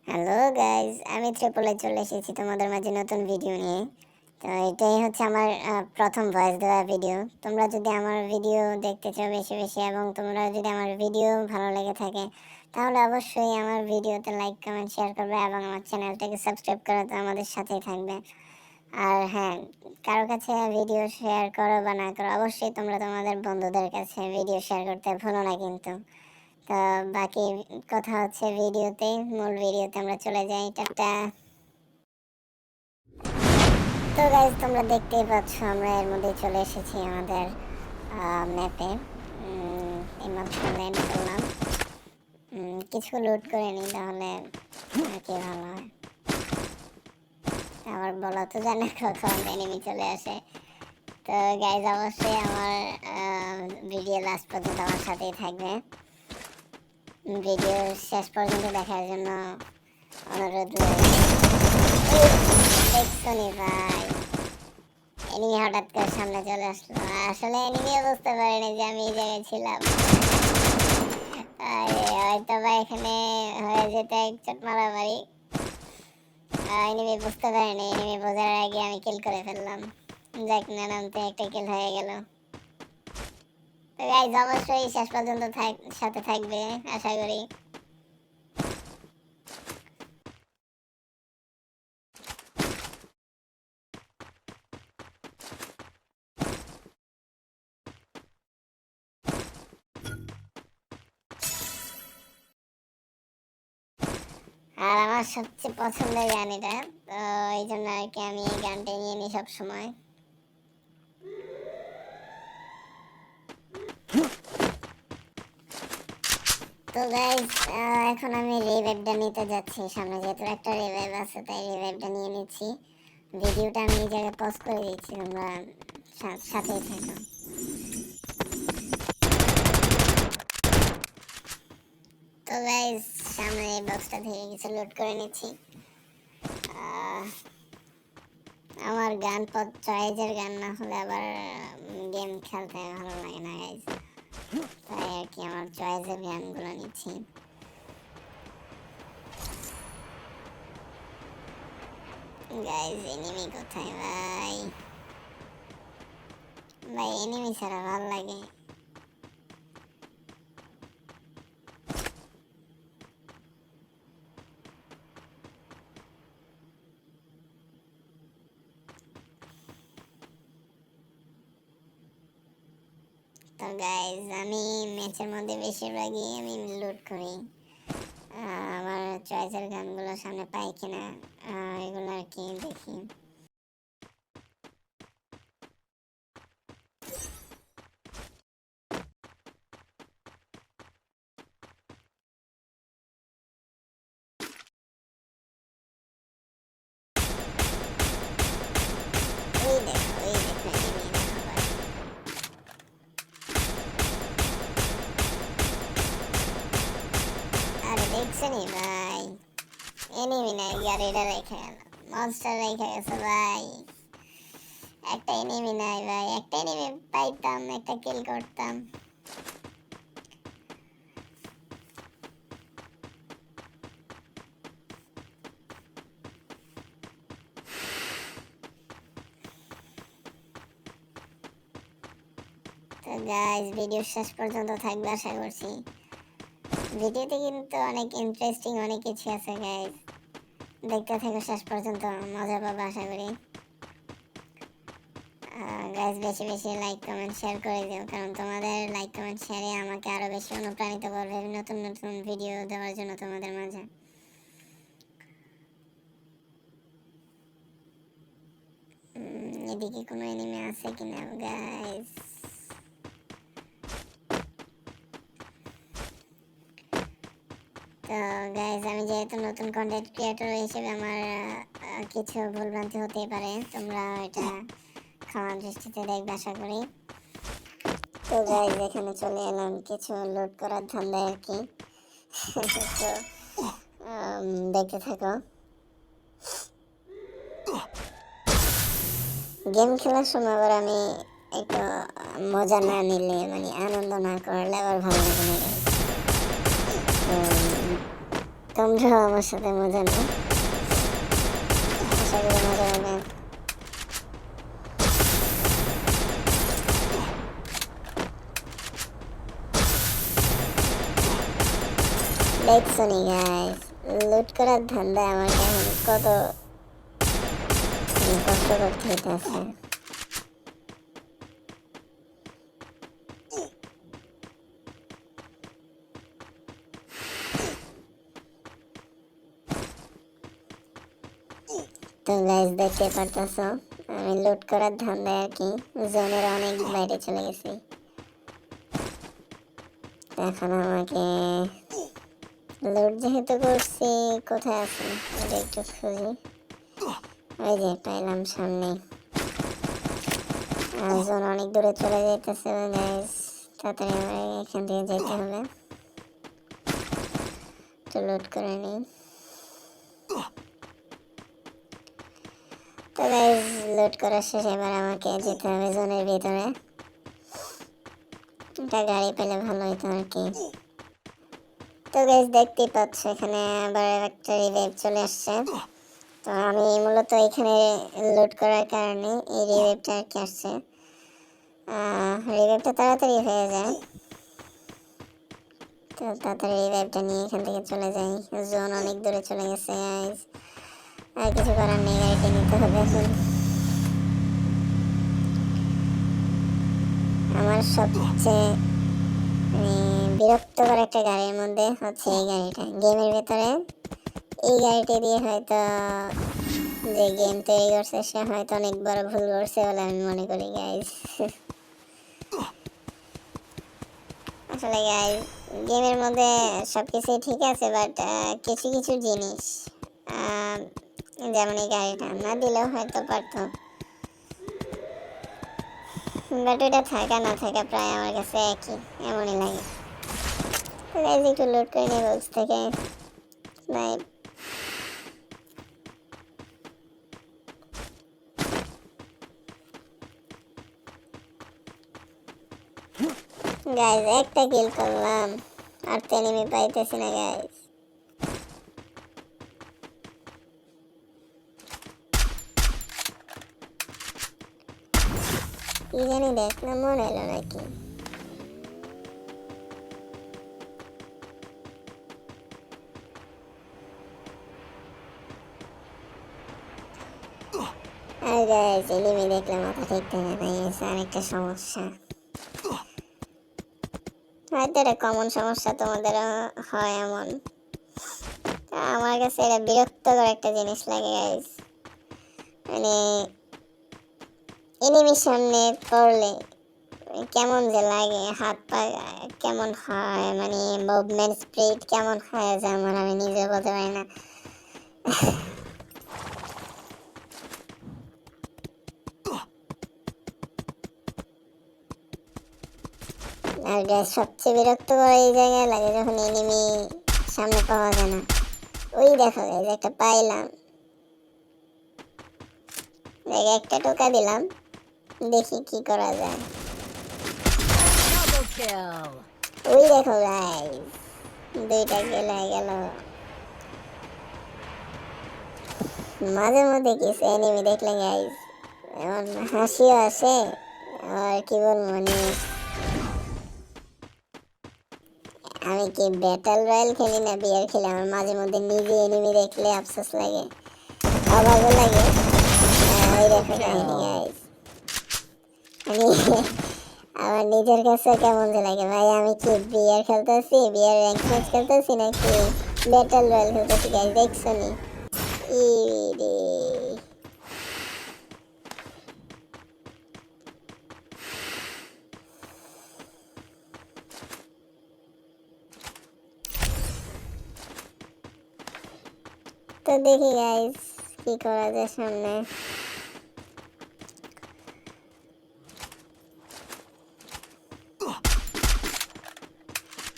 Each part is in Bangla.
হ্যালো গাইজ, আমি ত্রিপলে চলে এসেছি তোমাদের মাঝে নতুন ভিডিও নিয়ে। তো এটাই হচ্ছে আমার প্রথম ভয়েস দেওয়া ভিডিও। তোমরা যদি আমার ভিডিও দেখতে চাও বেশি বেশি এবং তোমরা যদি আমার ভিডিও ভালো লেগে থাকে তাহলে অবশ্যই আমার ভিডিওতে লাইক কমেন্ট শেয়ার করবে এবং আমার চ্যানেলটাকে সাবস্ক্রাইব করে তো আমাদের সাথেই থাকবে। আর হ্যাঁ, কারো কাছে ভিডিও শেয়ার করো বা না করো, অবশ্যই তোমরা তোমাদের বন্ধুদের কাছে ভিডিও শেয়ার করতে ভুলো না কিন্তু। তো বাকি কথা হচ্ছে ভিডিওতে, মূল ভিডিওতে আমরা চলে যাই। একটা তো গাইজ, তোমরা দেখতেই পাচ্ছ আমরা এর মধ্যে চলে এসেছি আমাদের ম্যাপে। এইমাত্র ল্যান্ড করলাম। কিছু লুট করে নিই তাহলে আর কি ভালো হয়। আবার বলা তো জানে কখন এনিমি চলে আসে। তো গাইজ, অবশ্যই আমার ভিডিও লাস্ট পর্যন্ত আমার সাথেই থাকবে। ভিডিও শেষ পর্যন্ত দেখার জন্য অনুরোধ রইল। দেখছো নি ভাই, এনিমি হঠাৎ করে সামনে চলে আসলো। আসলে এনিমিও বুঝতে পারেনি যে আমি এই জায়গায় ছিলাম। আরে হয়তো বা এখানে হয়ে যেত এক চট মারামারি। এনিমি বুঝতে পারেনি, এনিমি বোঝার আগে আমি কিল করে ফেললাম। যাক, না নামতে একটা কিল হয়ে গেল। তো গাইজ, অবশ্যই শেষ পর্যন্ত সাথে থাকবে আশা করি। আর আমার সবচেয়ে পছন্দের গান এটা, তো এই জন্য আর কি আমি এই গানটাই নিয়ে নিই সবসময়। তো গাইস, এখন আমি রিভাইভটা নিতে যাচ্ছি। সামনে যেহেতু একটা রিভাইভ আছে তাই রিভাইভটা নিয়ে নিচ্ছি। ভিডিওটা আমি এই জায়গায় পজ করে দিচ্ছি, তোমরা সাথেই থাকো। তো গাইস, সামনে এই বক্সটা থেকে কিছু লুট করে নিচ্ছি। আহ, আমার গান চয়েসের গান না হলে আবার গেম খেলতে ভালো লাগে না গাইস, তাই আর কি আমার চয়েসের গানগুলো নিচ্ছি। গাইস, এনিমি কোথায় ভাই? ভাই এনিমি ছাড়া ভালো লাগে? তো গাইজ, আমি ম্যাচের মধ্যে বেশিরভাগই আমি লুট করি। আমার চয়েসের গানগুলো সামনে পাই কিনা এগুলো আর কি দেখি। ওই দেখো, ওই দেখো এনিমি আবার। আরে দেখছেনি ভাই, এনিমি নাই, গাড়িটা রেখে গেল, মনস্টার রেখে গেছে ভাই। একটা এনিমি নাই ভাই, একটা এনিমি পাইতাম একটা কিল করতাম। তো গাইজ, ভিডিও শেষ পর্যন্ত থাকবে আশা করছি। ভিডিওতে কিন্তু অনেক ইন্টারেস্টিং অনেক কিছু আছে গাইজ, দেখতে থাকো শেষ পর্যন্ত, মজা পাবে আশা করি। গাইজ, বেশি বেশি লাইক কমেন্ট শেয়ার করে দিও, কারণ তোমাদের লাইক কমেন্ট শেয়ারে আমাকে আরো বেশি অনুপ্রাণিত করবে নতুন নতুন ভিডিও দেওয়ার জন্য তোমাদের মাঝে। এদিকে কোনো এনিমি আছে কিনা গাইজ? তো গাইজ, আমি যেহেতু নতুন কন্টেন্ট ক্রিয়েটর হিসেবে আমার কিছু ভুলভ্রান্তি হতেই পারে, তোমরা এটা ক্ষমা দৃষ্টিতে দেখবে আশা করি। তো গাইজ, এখানে চলে এলাম কিছু লুট করার ধান্দায় আর কি। তো দেখতে থাকো। গেম খেলার সময় আবার আমি একটু মজা না নিলে, মানে আনন্দ না করলে আবার ভালো লাগে না। তো তোমরাও আমার সাথে মজা নাও, আশা করি মজা হবে। দেখছো নি গাইস, লুট করার ধান্দায় আমাকে এখন কত কষ্ট করতে হইতেছে। তো গাইস দেখতে পারতেছো আমি লুট করার ধান্দায় আর কি জোনের অনেক বাইরে চলে গেছি। এখন আমাকে লুট যেহেতু করছি, কোথায় আছে এটা একটু খুঁজি। ওই যে পাইলাম সামনে। জোন অনেক দূরে চলে যাইতেছে গাইস, তাড়াতাড়ি আমার এখান থেকে যেতে হবে। তো লুট করে নিই। তো গাইস লুট করার শেষ, এবার আমাকে যেতে হবে জোনের ভিতরে। একটা গাড়ি পেলে ভালো হইতো আর কি। তো গাইস দেখতেই পাচ্ছ এখানে আবার একটা রিভাইভ চলে আসছে। তো আমি মূলত এখানে লুট করার কারণে এই রিভাইভটা আর কি আসছে। রিভাইভটা তাড়াতাড়ি হয়ে যায়, তো তাড়াতাড়ি রিভাইভটা নিয়ে এখান থেকে চলে যাই। জোন অনেক দূরে চলে গেছে গাইস, আর কিছু করার নেই, গাড়িটা নিতে হবে এখন। আমার সবচেয়ে বিরক্তকর একটা গাড়ির মধ্যে হচ্ছে এই গাড়িটা গেমের ভেতরে। এই গাড়িটি দিয়ে হয়তো যে গেম তৈরি করছে সে হয়তো অনেক বড় ভুল করছে বলে আমি মনে করি গাইস। আসলে গাইস গেমের মধ্যে সবকিছুই ঠিক আছে, বাট কিছু কিছু জিনিস যেমন এই গাড়িটা না দিলেও হয়তো পারতো, বাট ওইটা থাকা না থাকা প্রায় আমার কাছে একই, এমনই লাগে। তো গাইস একটু লোড করে নিই বক্স থেকে। গাইস একটা কিল করলাম, আর তো এনিমি পাইতেছি না গাইস। কি জানি দেখলাম মনে হলো নাকি। আর গাইস এনিমি দেখলে মাথা ঠিক থাকে না, আরেকটা সমস্যা। হয়তো এটা কমন সমস্যা, তোমাদের হয় এমন। আমার কাছে এটা বিরক্তকর একটা জিনিস লাগে গাইস, মানে এনিমির সামনে পড়লে কেমন যে লাগে, হাত পা কেমন হয়, মানে মুভমেন্ট স্পিড কেমন হয় যে আমার, আমি নিজে বলতে পারি না। আর গ্যাস সবচেয়ে বিরক্তকর এই জায়গায় লাগে যখন এনিমি সামনে পাওয়া যায় না। ওই দেখো গাইস একটা পাইলাম, একটা টোকা দিলাম, দেখি কি করা যায়। ওই দেখো গাইস দুইটা কিল হয়ে গেল। মাঝে মধ্যে কিছু এনিমি দেখলে গাইস এমন হাসিও আসে, আর কি বলবো, মানে আমি কি ব্যাটল রয়্যাল খেলি না বিয়ার খেলি, আমার মাঝে মধ্যে নিজে এনিমি দেখলে আফসোস লাগে, অবাকও লাগে। ওই দেখো কাহিনী গাইস, মানে আমার নিজের কাছে কেমন যে লাগে ভাই, আমি কি বিয়ার খেলতেছি, বিয়ার র্যাঙ্ক ম্যাচ খেলতেছি নাকি ব্যাটল রয়্যাল খেলতেছি গাইস, দেখছো নি। ইরে তো দেখি গাইস কি করা যায় সামনে।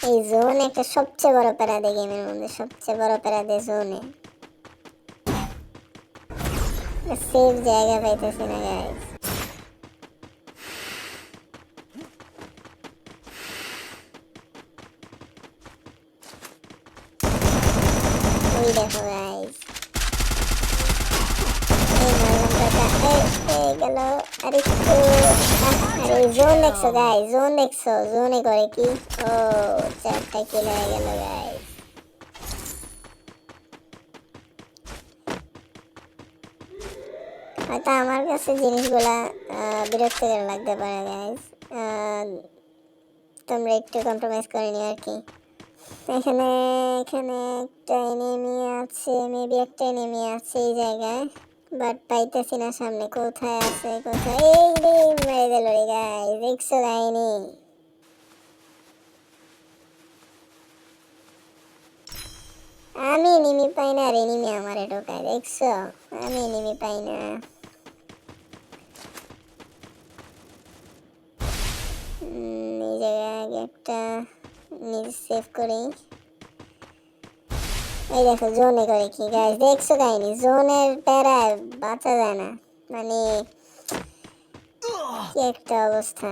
এই জোন একটা সবচেয়ে বড় প্যারাদে, গেমের মধ্যে সবচেয়ে বড় প্যারাদে জোনে সেফ জায়গা পাইতেছি না গাইস। দেখো গাইস, এই মারলাম কাকা, এই গেল। আরে একটু আরে জোন দেখছো গাইস, জোন দেখছো, জোনে করে কি। ও চারটা কিল হয়ে গেল গাইস। হয়তো আমার কাছে জিনিসগুলা বিরক্তিকর লাগতে পারে গাইস, তোমরা একটু কম্প্রোমাইজ করে নিও আর কি। এখানে এখানে একটা এনিমি আছে, মেবি একটা এনিমি আছে এই জায়গায়, বাট পাইতেছি না সামনে। কোথায় আছে, কোথায়? এই রে মেরে দিল রে গাইস, দেখছো গাইনি? আমি এনিমি পাই না আর এনিমি আমারে ঢোকায়, দেখছো? আমি এনিমি পাই না। এই জায়গায় আগে একটা নিজে সেভ করি। এই দেখো জোনে করে কি গাইস, দেখছো গাইনি? জোনের প্যারায় বাঁচা যায় না, মানে কি একটা অবস্থা।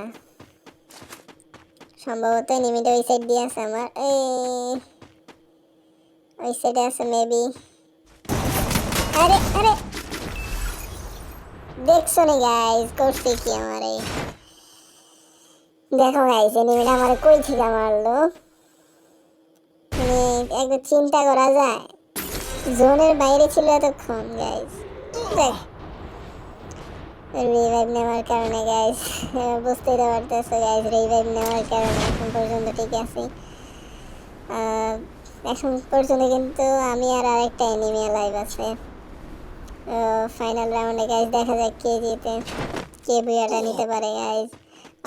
সম্ভবত এনিমিটা ওই সাইড দিয়ে আছে আমার, ওই সাইডে আছে মেবি। আরে আরে দেখছো নি গাইস করছে কি আমারে? দেখো গাইস এনিমিটা আমারে কই থেকে মারলো, মানে একবার চিন্তা করা যায়। জোনের বাইরে ছিল এতক্ষণ গাইস। দেখ রিভাইভ নেওয়ার কারণে গাইস, বুঝতেই তো পারতেছো গাইস, রিভাইভ নেওয়ার কারণে এখন পর্যন্ত ঠিক আছে। এখন পর্যন্ত কিন্তু আমি আর আরেকটা এনিমি লাইভ আছে। ফাইনাল রাউন্ডে গাইস দেখা যাক কে জিতে, কে বুয়াটা নিতে পারে গাইস।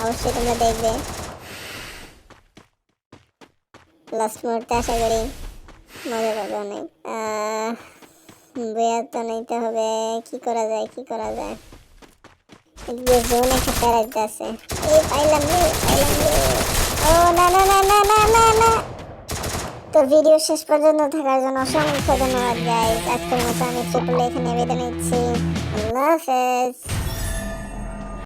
অবশ্যই তোমরা দেখবে লাস্ট মুহূর্তে, আশা করি মজা পাবে অনেক। বুয়া তো নিতে হবে, কি করা যায়, কি করা যায়? এদিকে জোন একটা প্যারাইতে আছে। এই পাইলাম রে, পাইলাম রে। ও না না না না না না না। তো ভিডিও শেষ পর্যন্ত থাকার জন্য অসংখ্য ধন্যবাদ গাইস। আজকের মতো আমি ট্রিপল এখানে বিদায় নিচ্ছি। আল্লাহ হাফেজ।